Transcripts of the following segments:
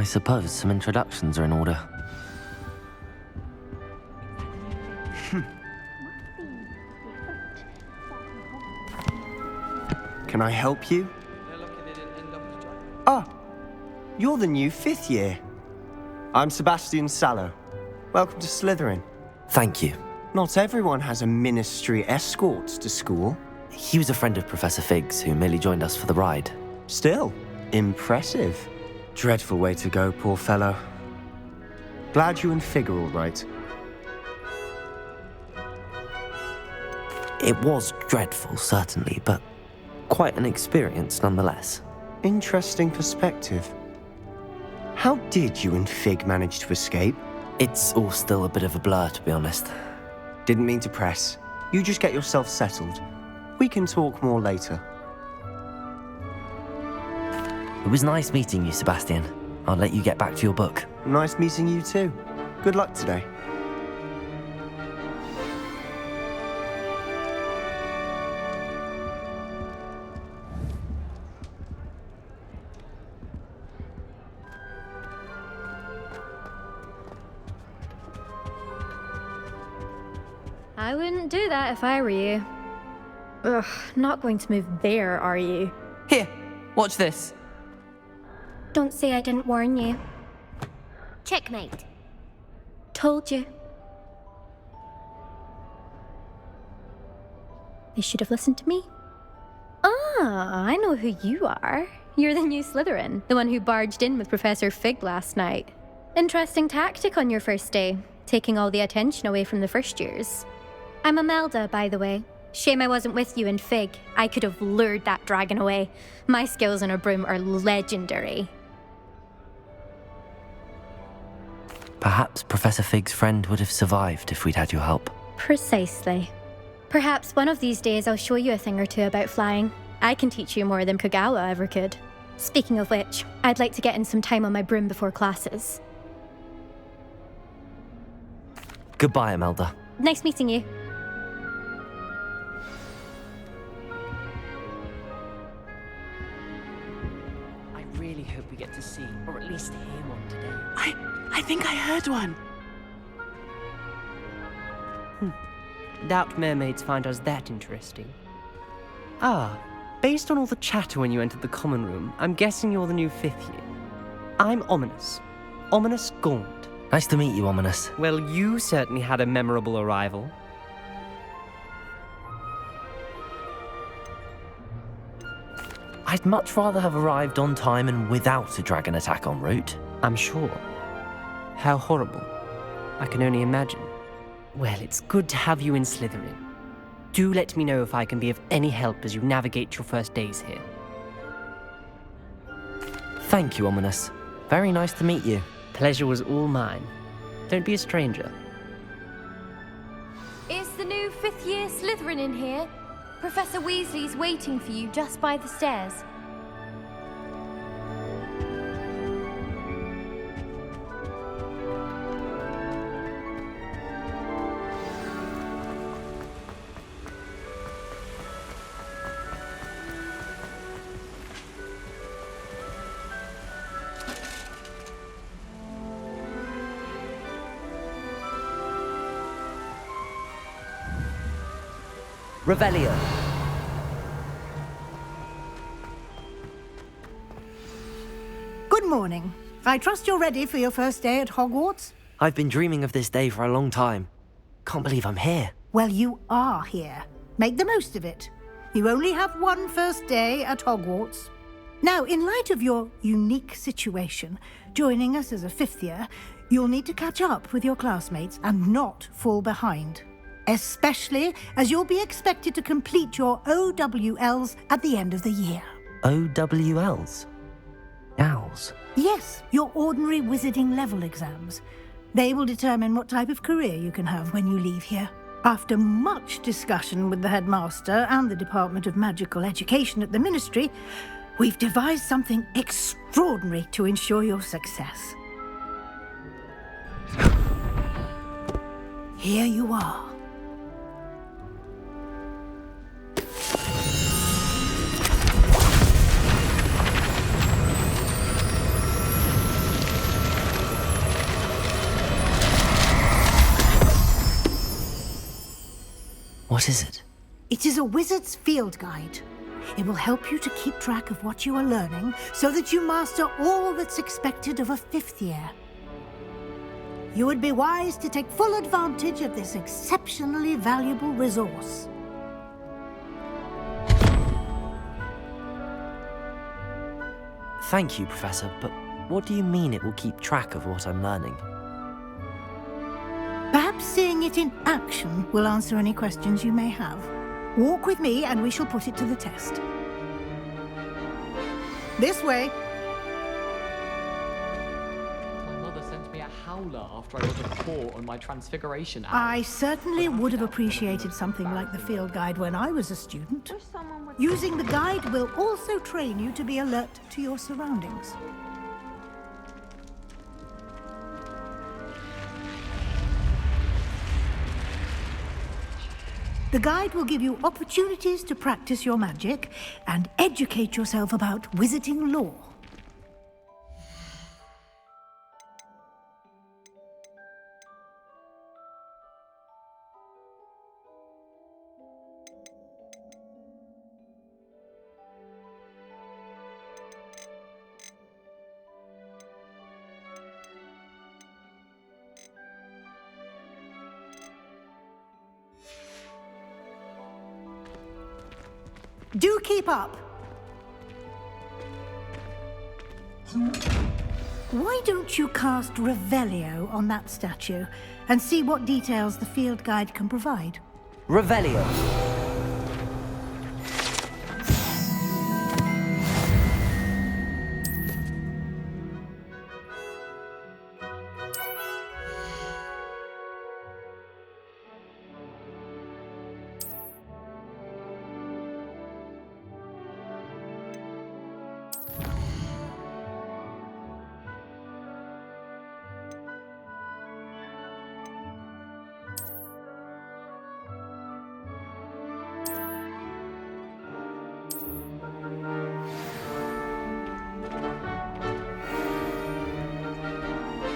suppose some introductions are in order. Can I help you? Ah, you're the new 5th year. I'm Sebastian Sallow. Welcome to Slytherin. Thank you. Not everyone has a ministry escort to school. He was a friend of Professor Fig's who merely joined us for the ride. Still, impressive. Dreadful way to go, poor fellow. Glad you and Fig are all right. It was dreadful, certainly, but quite an experience nonetheless. Interesting perspective. How did you and Fig manage to escape? It's all still a bit of a blur, to be honest. Didn't mean to press. You just get yourself settled. We can talk more later. It was nice meeting you, Sebastian. I'll let you get back to your book. Nice meeting you too. Good luck today. I wouldn't do that if I were you. Ugh, not going to move there, are you? Here, watch this. Don't say I didn't warn you. Checkmate. Told you. They should have listened to me. Ah, I know who you are. You're the new Slytherin, the one who barged in with Professor Fig last night. Interesting tactic on your first day, taking all the attention away from the first years. I'm Imelda, by the way. Shame I wasn't with you and Fig. I could have lured that dragon away. My skills on a broom are legendary. Perhaps Professor Fig's friend would have survived if we'd had your help. Precisely. Perhaps one of these days I'll show you a thing or two about flying. I can teach you more than Kagawa ever could. Speaking of which, I'd like to get in some time on my broom before classes. Goodbye, Imelda. Nice meeting you. I really hope we get to see, or at least hear one today. I think I heard one. Doubt mermaids find us that interesting. Ah, based on all the chatter when you entered the common room, I'm guessing you're the new 5th year. I'm Ominous. Ominous Gaunt. Nice to meet you, Ominous. Well, you certainly had a memorable arrival. I'd much rather have arrived on time and without a dragon attack en route. I'm sure. How horrible. I can only imagine. Well, it's good to have you in Slytherin. Do let me know if I can be of any help as you navigate your first days here. Thank you, Ominous. Very nice to meet you. Pleasure was all mine. Don't be a stranger. Is the new 5th year Slytherin in here? Professor Weasley's waiting for you just by the stairs. Revelio. Good morning. I trust you're ready for your first day at Hogwarts? I've been dreaming of this day for a long time. Can't believe I'm here. Well, you are here. Make the most of it. You only have one first day at Hogwarts. Now, in light of your unique situation, joining us as a 5th year, you'll need to catch up with your classmates and not fall behind. Especially as you'll be expected to complete your OWLs at the end of the year. OWLs? Owls? Yes, your ordinary wizarding level exams. They will determine what type of career you can have when you leave here. After much discussion with the headmaster and the Department of Magical Education at the Ministry, we've devised something extraordinary to ensure your success. Here you are. What is it? It is a wizard's field guide. It will help you to keep track of what you are learning so that you master all that's expected of a 5th year. You would be wise to take full advantage of this exceptionally valuable resource. Thank you, Professor, but what do you mean it will keep track of what I'm learning? Perhaps seeing it in action will answer any questions you may have. Walk with me and we shall put it to the test. This way. My mother sent me a howler after I got a 4 on my transfiguration app. I certainly would have appreciated something like the field guide when I was a student. Using the guide will also train you to be alert to your surroundings. The guide will give you opportunities to practice your magic and educate yourself about wizarding lore. Do keep up. Why don't you cast Revelio on that statue and see what details the field guide can provide? Revelio.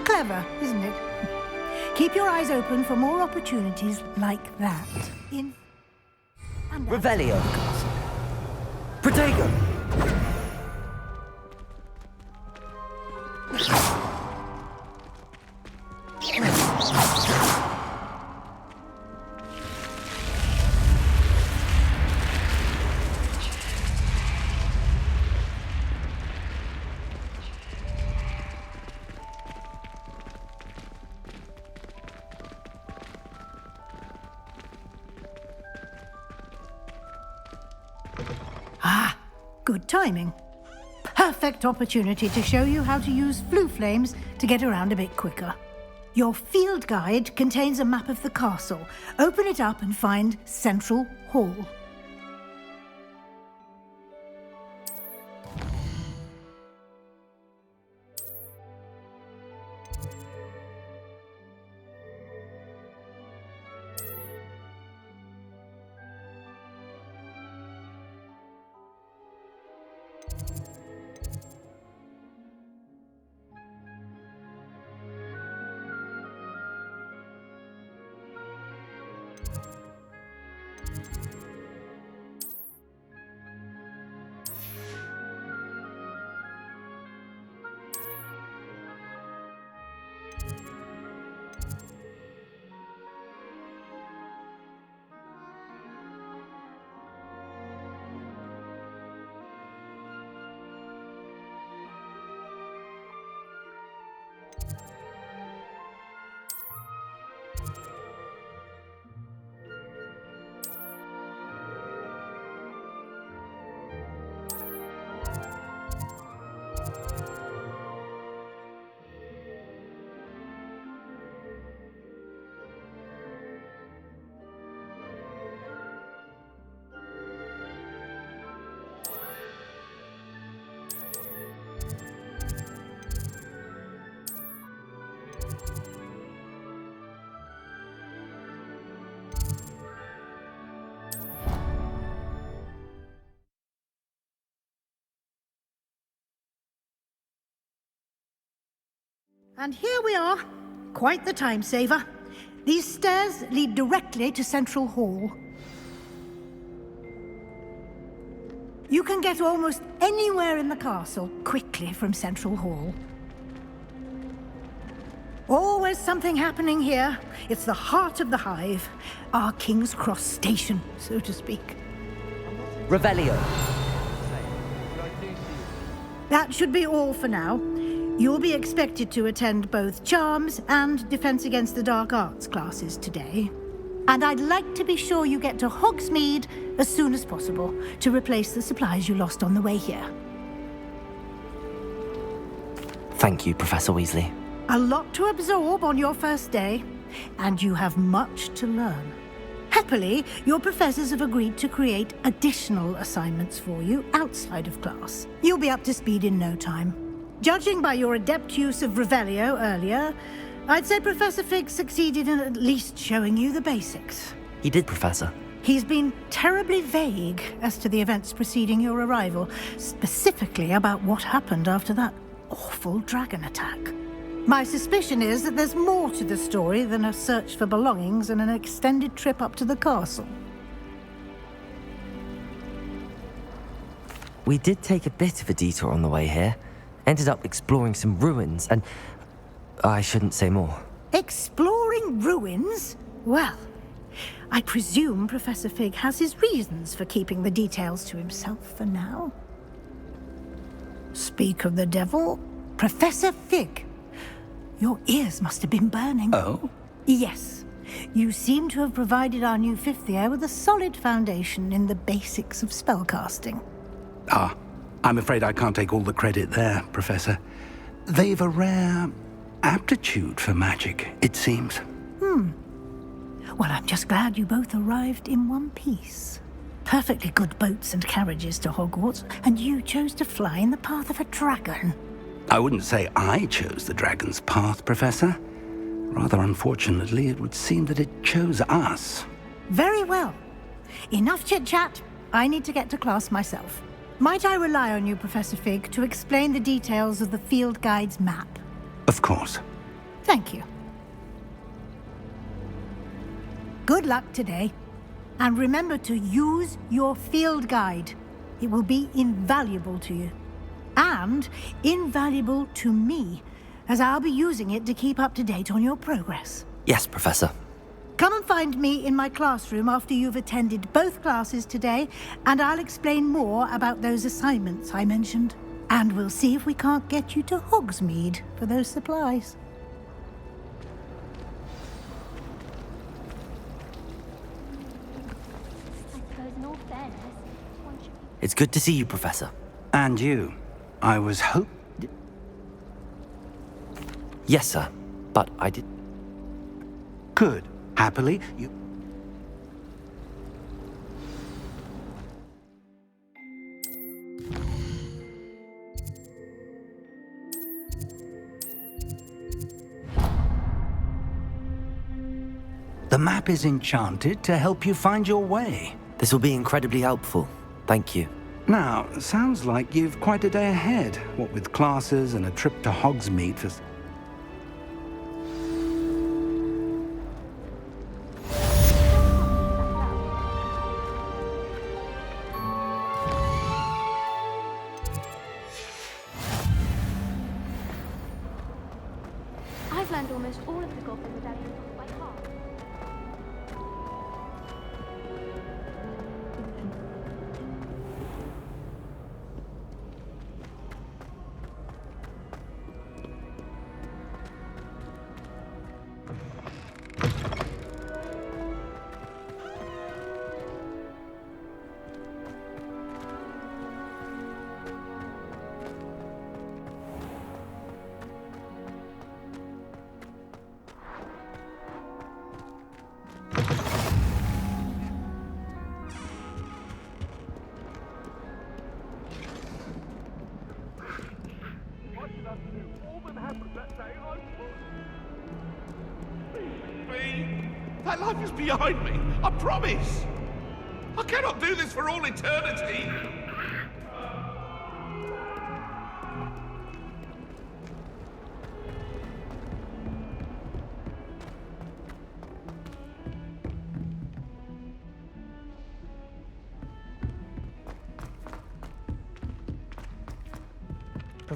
Clever, isn't it? Keep your eyes open for more opportunities like that. In and out. Revelio. Protego. Ah, good timing. Perfect opportunity to show you how to use flue flames to get around a bit quicker. Your field guide contains a map of the castle. Open it up and find Central Hall. And here we are. Quite the time saver. These stairs lead directly to Central Hall. You can get almost anywhere in the castle quickly from Central Hall. Always something happening here. It's the heart of the hive. Our King's Cross station, so to speak. Revelio. That should be all for now. You'll be expected to attend both Charms and Defense Against the Dark Arts classes today. And I'd like to be sure you get to Hogsmeade as soon as possible to replace the supplies you lost on the way here. Thank you, Professor Weasley. A lot to absorb on your first day, and you have much to learn. Happily, your professors have agreed to create additional assignments for you outside of class. You'll be up to speed in no time. Judging by your adept use of Revelio earlier, I'd say Professor Fig succeeded in at least showing you the basics. He did, Professor. He's been terribly vague as to the events preceding your arrival, specifically about what happened after that awful dragon attack. My suspicion is that there's more to the story than a search for belongings and an extended trip up to the castle. We did take a bit of a detour on the way here. Ended up exploring some ruins, and I shouldn't say more. Exploring ruins? Well, I presume Professor Fig has his reasons for keeping the details to himself for now. Speak of the devil, Professor Fig. Your ears must have been burning. Oh? Yes. You seem to have provided our new fifth year with a solid foundation in the basics of spellcasting. Ah, I'm afraid I can't take all the credit there, Professor. They've a rare aptitude for magic, it seems. Well, I'm just glad you both arrived in one piece. Perfectly good boats and carriages to Hogwarts, and you chose to fly in the path of a dragon. I wouldn't say I chose the dragon's path, Professor. Rather unfortunately, it would seem that it chose us. Very well. Enough chit-chat. I need to get to class myself. Might I rely on you, Professor Fig, to explain the details of the field guide's map? Of course. Thank you. Good luck today. And remember to use your field guide. It will be invaluable to you. And invaluable to me, as I'll be using it to keep up to date on your progress. Yes, Professor. Come and find me in my classroom after you've attended both classes today, and I'll explain more about those assignments I mentioned. And we'll see if we can't get you to Hogsmeade for those supplies. It's good to see you, Professor. And you. I was Yes, sir. But I did... Good. Happily, you... The map is enchanted to help you find your way. This will be incredibly helpful. Thank you. Now, sounds like you've quite a day ahead, what with classes and a trip to Hogsmeade for... I've learned almost all of the Goblin medallions by heart. That life is behind me, I promise. I cannot do this for all eternity.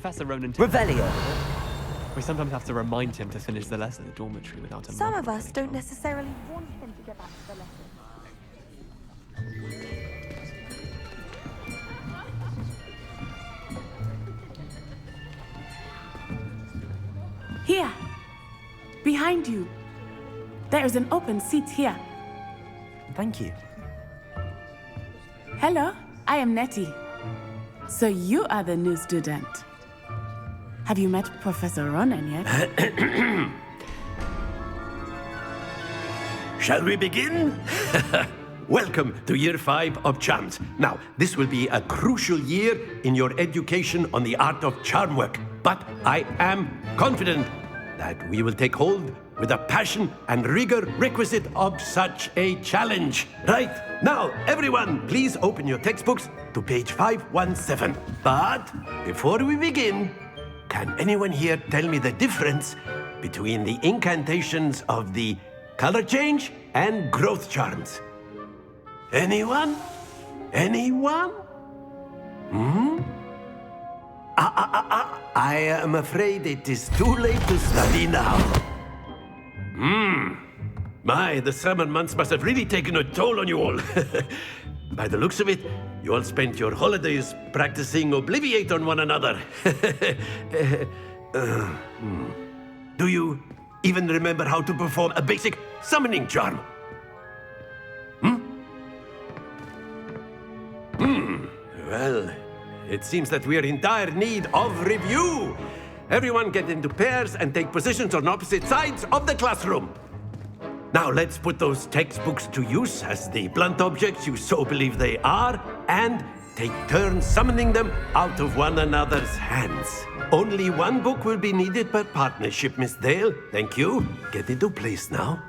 Professor Ronan... Revelio. We sometimes have to remind him to finish the lesson in the dormitory without a Some mother of us break. don't necessarily want him to get back to the lesson. Here! Behind you! There is an open seat here. Thank you. Hello, I am Nettie. So you are the new student. Have you met Professor Ronan yet? Shall we begin? Welcome to Year 5 of Charms. Now, this will be a crucial year in your education on the art of charm work. But I am confident that we will take hold with the passion and rigor requisite of such a challenge. Right, now, everyone, please open your textbooks to page 517. But before we begin, can anyone here tell me the difference between the incantations of the color change and growth charms? Anyone? Anyone? I am afraid it is too late to study now. My, the summer months must have really taken a toll on you all. By the looks of it, you all spent your holidays practicing Obliviate on one another. Do you even remember how to perform a basic summoning charm? Well, it seems that we are in dire need of review. Everyone get into pairs and take positions on opposite sides of the classroom. Now let's put those textbooks to use as the blunt objects you so believe they are, and take turns summoning them out of one another's hands. Only one book will be needed per partnership, Miss Dale. Thank you. Get into place now.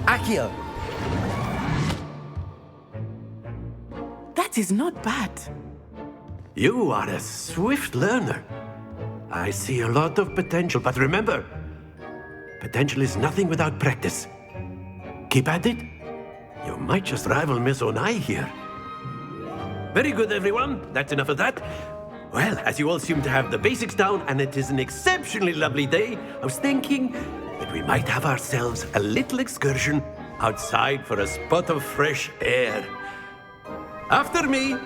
Accio. That is not bad. You are a swift learner. I see a lot of potential, but remember, potential is nothing without practice. Keep at it. You might just rival Miss Onai here. Very good, everyone. That's enough of that. Well, as you all seem to have the basics down, and it is an exceptionally lovely day, I was thinking that we might have ourselves a little excursion outside for a spot of fresh air. After me.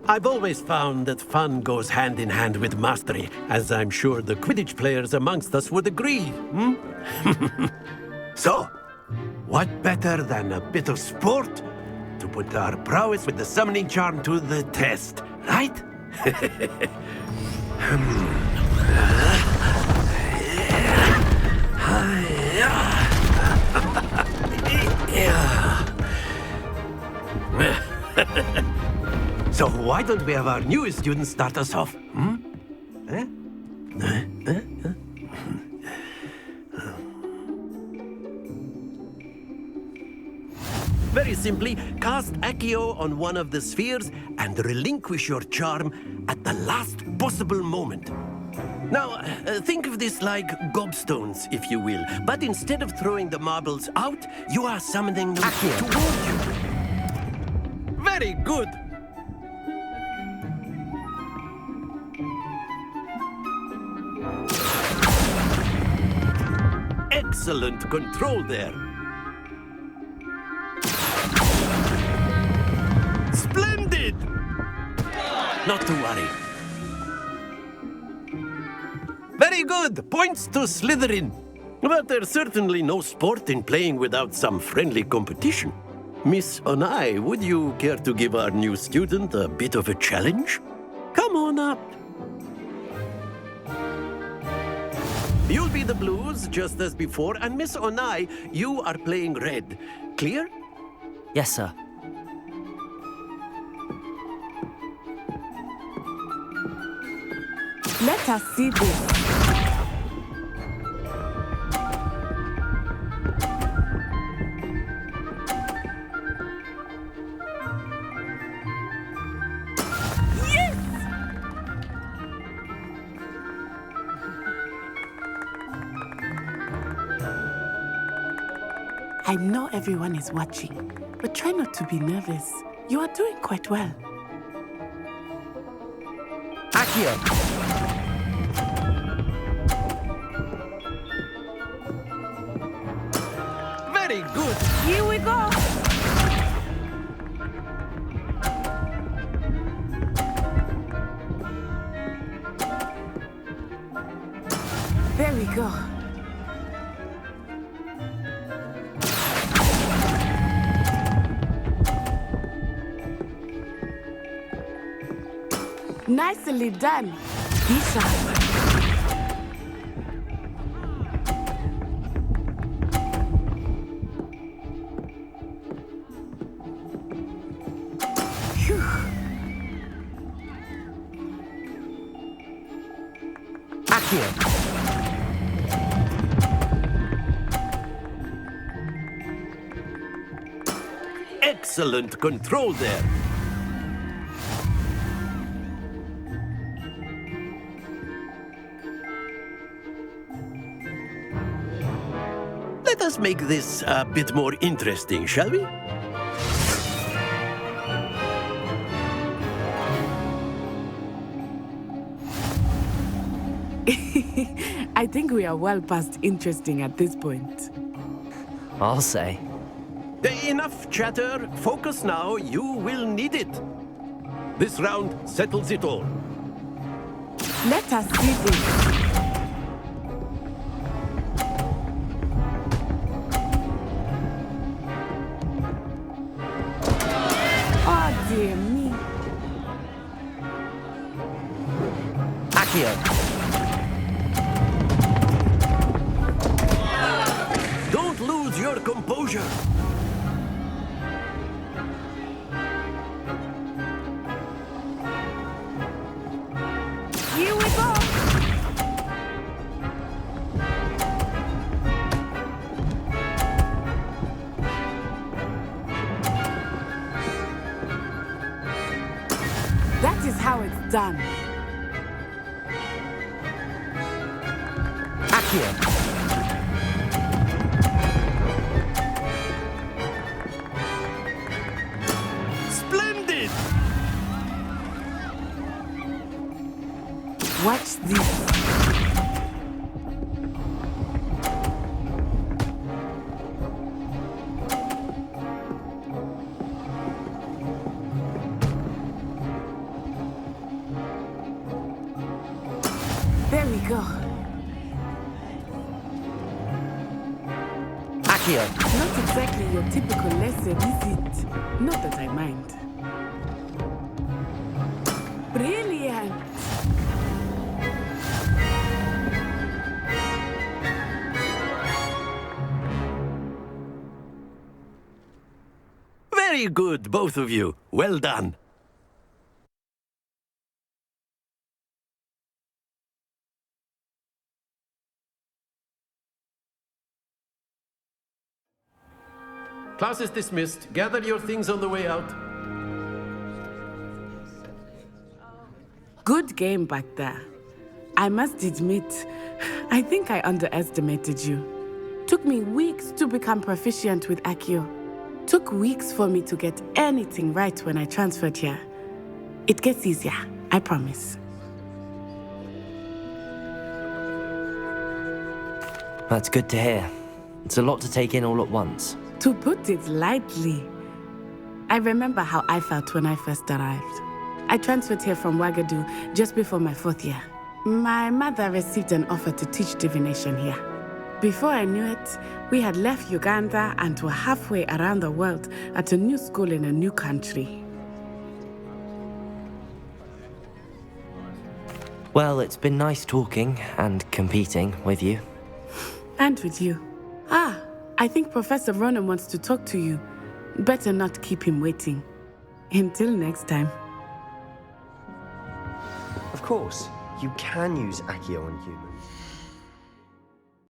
I've always found that fun goes hand in hand with mastery, as I'm sure the Quidditch players amongst us would agree. So, what better than a bit of sport to put our prowess with the summoning charm to the test, right? So why don't we have our newest student start us off? Very simply, cast Accio on one of the spheres and relinquish your charm at the last possible moment. Now, think of this like gobstones, if you will. But instead of throwing the marbles out, you are summoning them toward you. Very good. Excellent control there. Splendid! Not to worry. Very good. Points to Slytherin. But there's certainly no sport in playing without some friendly competition. Miss Onai, would you care to give our new student a bit of a challenge? Come on up. You'll be the blues, just as before, and Miss Onai, you are playing red. Clear? Yes, sir. Let us see this. I know everyone is watching, but try not to be nervous. You are doing quite well. Accio! Very good. Here we go. There we go. Nicely done. Be sharp. Phew. Accio! Excellent control there. Let us make this a bit more interesting, shall we? I think we are well past interesting at this point. I'll say. Enough chatter. Focus now. You will need it. This round settles it all. Let us see this. Oh, dear me. Accio! Don't lose your composure. Here we go. That is how it's done. Accio! Splendid! Watch this. There we go. Accio! Not exactly your typical lesson, is it? Not that I mind. Brilliant! Very good, both of you. Well done. Class is dismissed. Gather your things on the way out. Good game back there. I must admit, I think I underestimated you. Took me weeks to become proficient with Accio. Took weeks for me to get anything right when I transferred here. It gets easier, I promise. That's good to hear. It's a lot to take in all at once. To put it lightly, I remember how I felt when I first arrived. I transferred here from Ouagadougou just before my 4th year. My mother received an offer to teach divination here. Before I knew it, we had left Uganda and were halfway around the world at a new school in a new country. Well, it's been nice talking and competing with you. And with you. Ah, I think Professor Ronan wants to talk to you. Better not keep him waiting. Until next time. Of course, you can use Accio on humans.